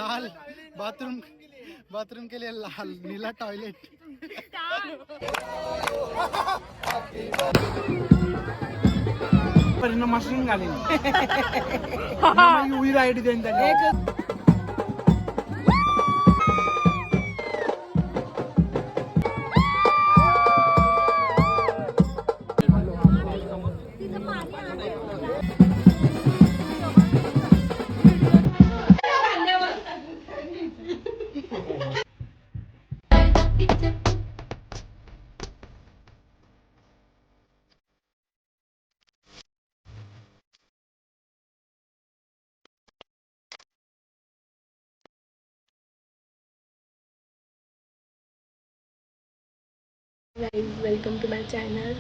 लाल bathroom bathroom के लिए लाल नीला टॉयलेट। परिणाम मशीन घालीन यूवी लाईट देईन त्याला। Welcome to my channel.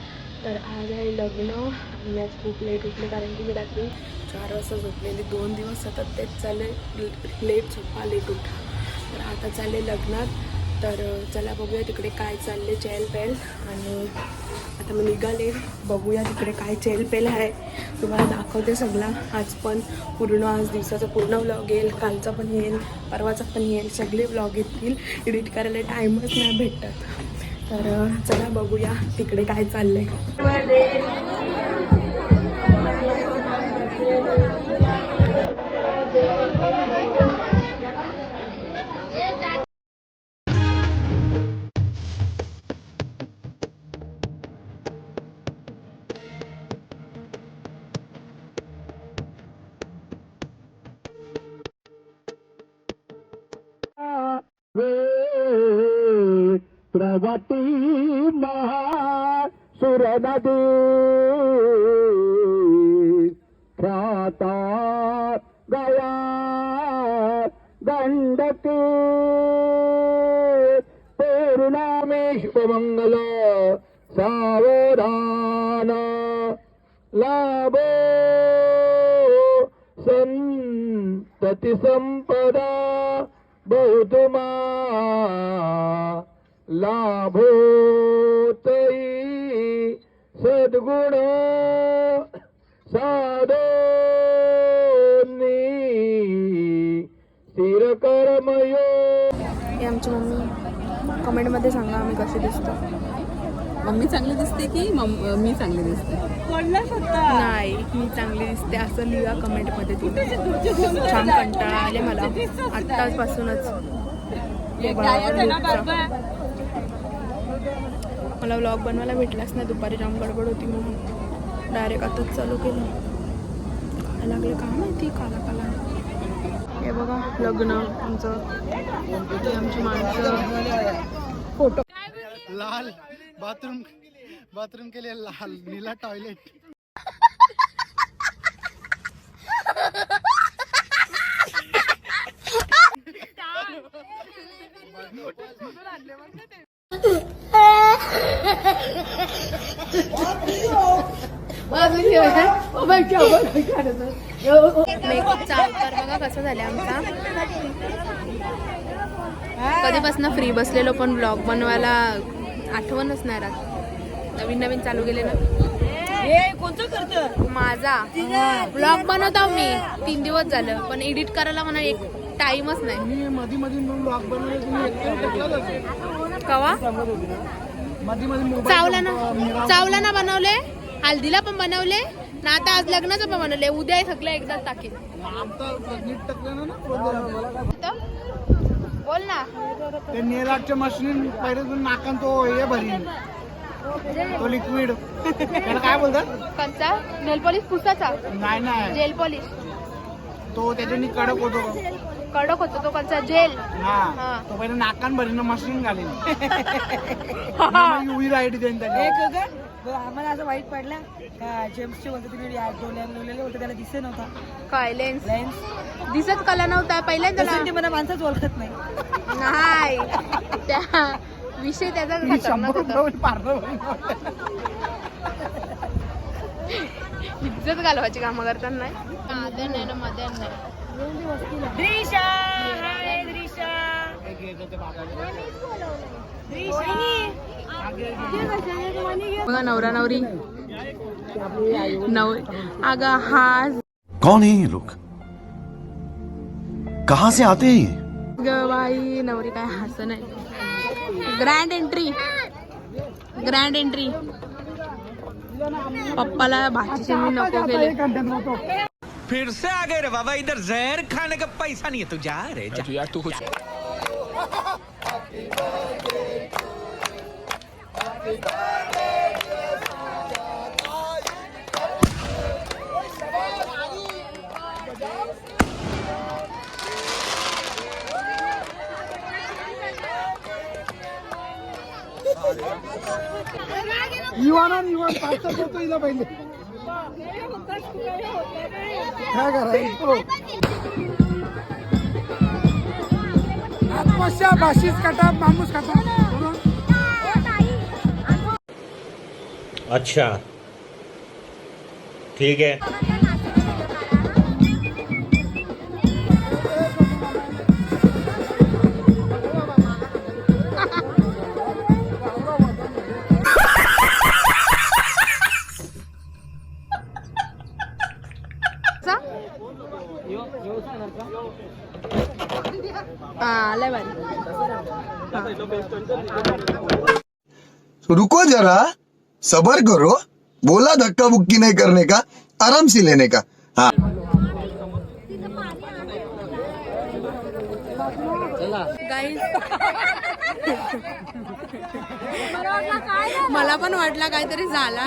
तर आज आहे लग्न आणि आज खूप लेट उठले कारण की मी रात्री 4 वाजता झोपलेली। 2 दिवस सतत तेच चालले, लेट झोपा लेट उठा। तर आता चालले लग्नात। तर चला बघूया तिकडे काय चालले, चेल पेल। आणि आता मी निघाले, बघूया तिकडे काय चेल पेल आहे, तुम्हाला दाखवते सगळा। आज पण पूर्ण आज दिवसाचा पूर्ण व्लॉग येईल, कालचा पण येईल, परवाचा पण येईल, सगळे व्लॉग येतील। एडिट करायला टाईमच नाही भेटत। तर चला बघूया तिकडे काय चाललंय। प्रगती महासुर नदी ख्याता गया गंडकी पूर्णामेश्वमंगल सावधान लाभो संतति संपदा बहुतमा लाभोतई सद्गुण साधोनी स्थिर कर्मयो। हे आमची मम्मी, कमेंटमध्ये सांगा आम्ही कशी दिसतो। मम्मी चांगली दिसते की मी चांगली दिसते? नाही, मी चांगली दिसते असं लिहा कमेंटमध्ये तुम्ही। छान कंटाळा आले मला आत्तापासूनच। मला व्लॉग बनवायला भेटलाच नाही, दुपारी जाम गडबड होती म्हणून डायरेक्ट आताच चालू केलं। काय लागलं काय माहिती, काला काला। हे बघा लग्न आमचं, आमची माणसं। फोटो लाल बाथरूम के लिए लाल नीला टॉयलेट। मेकअपचा अवतार बघा कसा झाला आमचा। कधीपासून फ्री बसलेलो पण ब्लॉग बनवायला आठवणच नाही राहत। नवीन नवीन चालू गेले ना। माझा ब्लॉग बनवतो मी 3 दिवस झालं, पण एडिट करायला मला एक टाइमच नाही। मध्ये ब्लॉग बनवले कवा चावला ना बनवले, हल्दीला पण बनवले ना, आता आज लग्नाचं पण बनवले। उद्या सगळं एकदाच टाकेल। बोल ना। ते नेल आर्टच्या मशीन पहिले नाकान तो हे भरीन तो लिक्विड, त्याला काय बोलतात? कंचा नेल पॉलिश पुसाचा? नाही जेल पॉलिश तो त्याच्यानी कडक होतो तो कंचा जेल। हा तो पहिले नाकान भरीन मशीन घालीन यूवी लाईट देईन त्याला। आम्हाला असं वाईट पडला का जेम्सचे बोलतो तुम्ही डोळ्याले होतं, त्याला दिसत नव्हता काय लेन्स दिसत कला नव्हता पहिल्यांदा। मला माणसाच ओळखत नाही त्या विषय त्याचा खतरनाक होता। इज्जत घालवायची कामं करताना नाही, मदन नाही ना, मदन नाही। बघा नवरा नवरी कौन है ये लोग? कहाँ से आते हैं ये? ग बाई नवरी काय हसं नाही. Grand entry, grand entry. पप्पाला भाचीचे मी नको केले. फिर से आ गए रे बाबा, इधर जहर खाने का पैसा नहीं है, तू जा रे जा. यार तू कुछ इवान पाचच होतो हिला पहिले काय करायचं आत्मशा भाशीच काटा माणूस काटा. अच्छा ठीक है. आलाय बारी. रुको जरा, सबर करो. बोला धक्का बुक्की नहीं करने का, आराम से लेने का. हाँ. गाईज मला पण वाटलं काहीतरी झाला.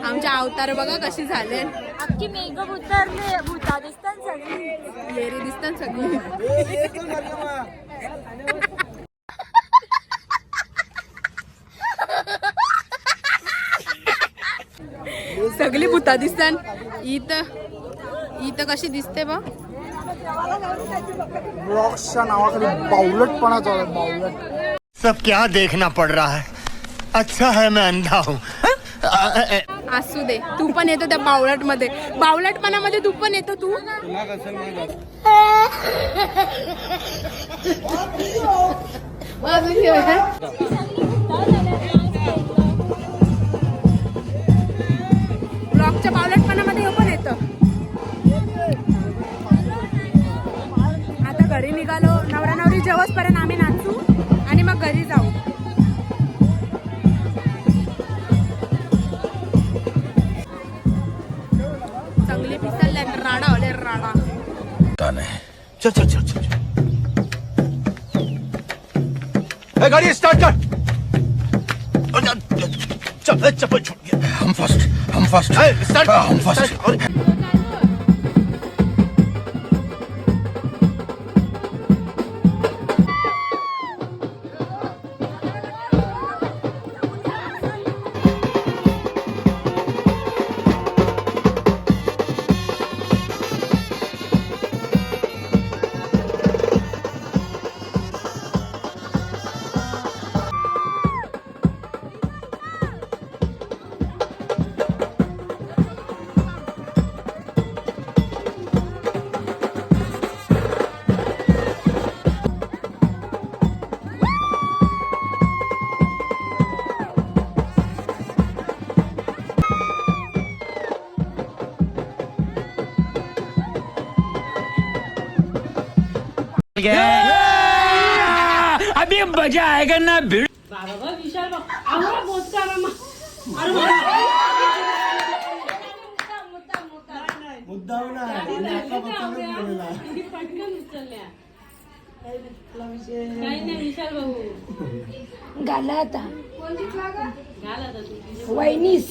आमचे अवतार बघा कशी झाले. आमची मेकअप उतरले, भूता दिसतात सगळी. लेरी दिसतात सगळी. सगळी भूता दिसतात. इथं कशी दिसते बा. ब्लॉक्सच्या नावाखाली बावलटपणा चालू आहे, बावलट. सब क्या देखना पड़ रहा है. अच्छा है मैं अंधा हूँ. असू दे, तू पण येतो त्या बावलट मध्ये. बावलटपणामध्ये तू पण येतो. तू ब्लॉकच्या बावलटपणामध्ये पण येतो. आता घरी निघालो. नवरा नवरी जेवसपर्यंत आम्ही नाचू आणि मग घरी जाऊ. चांगली पिसलल्या राडा होले राडा. चल चल चल चल. गाड़ी स्टार्ट कर. चल चप्पल छूट गया. हम फर्स्ट. स्टार्ट. हम फर्स्ट. अभी मजा आएगा ना भिड़. गाला आता वहिनीस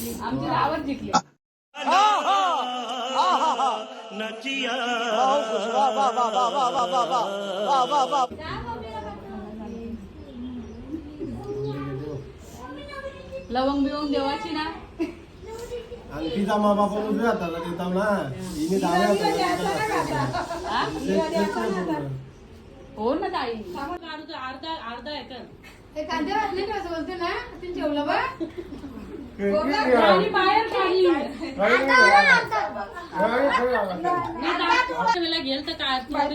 लवंग बिवंग देवाची ना. आणखीचा मा बापा उजव्या हाताला देताव ना, हिने डाव्या हाताला. हो ना ताई. बाहेर काढली गेल तर काय बाहेर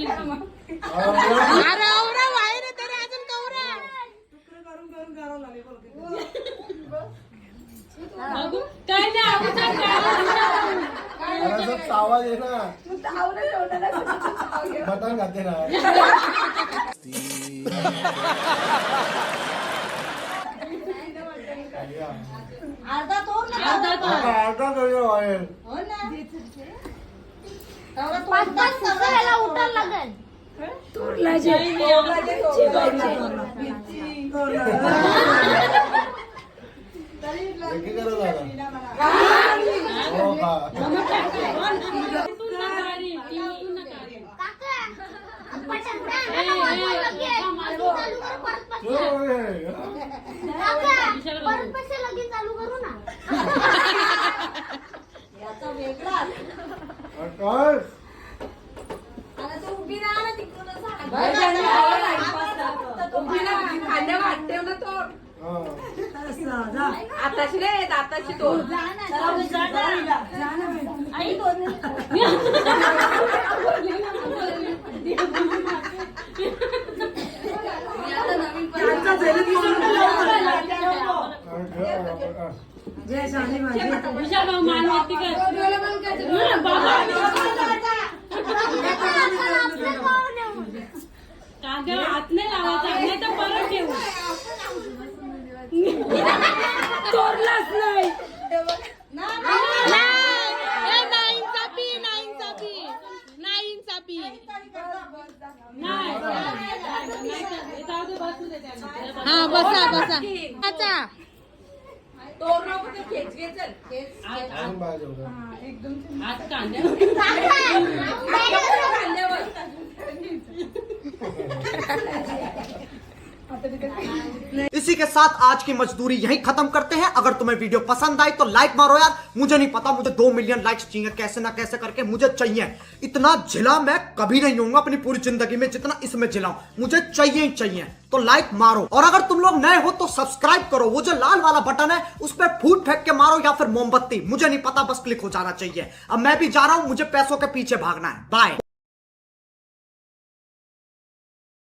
तरी अजून कवरा काय नाही. आवाज आहे ना. बटन खाते ना अर्धा तोड ना. अर्धा करू ऑइल हो ना. उठायला लागेल. किती करत आला हो का परत पैसे लगेच चालू करू ना. याचा वेगळाच. काय आता तू उभी राहा ना तिकडूनच हात. उभी राहा, खांद्यावर हात ठेव ना तो. आताशी नाही येत, आताशी तो. हात नाही लावायचा नाही तर परत ठेवू. चोरलाच नाही. हा बसा बसा अच्छा तोर नको ते खेच घे चल. आणि बाहेर जाऊ दे. इसी के साथ आज की मजदूरी यहीं खत्म करते हैं। अगर तुम्हें वीडियो पसंद आई तो लाइक मारो यार। मुझे नहीं पता, मुझे 2 मिलियन लाइक्स चाहिए, कैसे ना कैसे करके मुझे चाहिए। इतना झिला मैं कभी नहीं होऊंगा अपनी पूरी जिंदगी में जितना इसमें झिलाऊं, मुझे चाहिए ही चाहिए। तो लाइक मारो, और अगर तुम लोग नए हो तो सब्सक्राइब करो। वो जो लाल वाला बटन है उस पर फूट फेंक के मारो या फिर मोमबत्ती, मुझे नहीं पता, बस क्लिक हो जाना चाहिए। अब मैं भी जा रहा हूं, मुझे पैसों के पीछे भागना है। बाय।